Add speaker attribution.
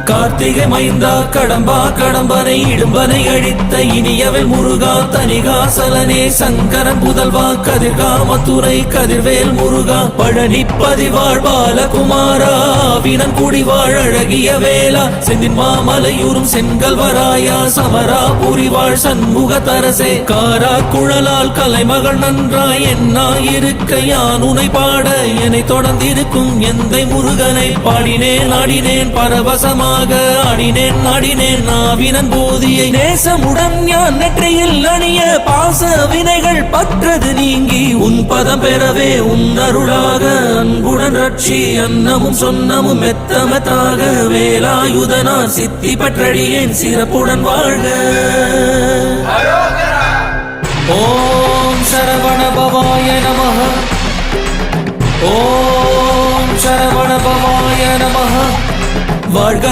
Speaker 1: கார்த்திகை மைந்தா கடம்பா கடம்பனை இடும்பனை அழித்த இனியவன் முருகா தனிகாசலனே சங்கரன் புதல்வா கதிர்காமத்துறை கதிர்வேல் முருகா பழனி பதிவாழ் பாலகுமாரா வினன் குடிவாழ் அழகிய வேளா செந்தின் மாமலையூரும் செங்கல்வராயா சமரா புரிவாழ் சண்முக தரசே காரா குழலால் கலைமகள் நன்றாய் என்னாயிருக்க யான் உனை பாட என்னை தொடர்ந்திருக்கும் எந்தை முருகனை பாடினேன் ஆடினேன் பரவசமாக ஆடினேன் நாடினேன் நாவினன் போதியை நேசமுடன் ஞான் நெற்றியில் அணிய பாச வினைகள் பற்றது நீங்கி உன் பதம் பெறவே உன் அருளாக அன்புடன் ரட்சி அன்னமும் சொன்னமும் மெத்தமத்தாக வேலாயுதனார் சித்தி பற்றடியேன் சிறப்புடன் வாழ்க. ஓம் சரவண பவாய நமஹ. ஓம் சரவண பவாய நமஹ. வாழ்க.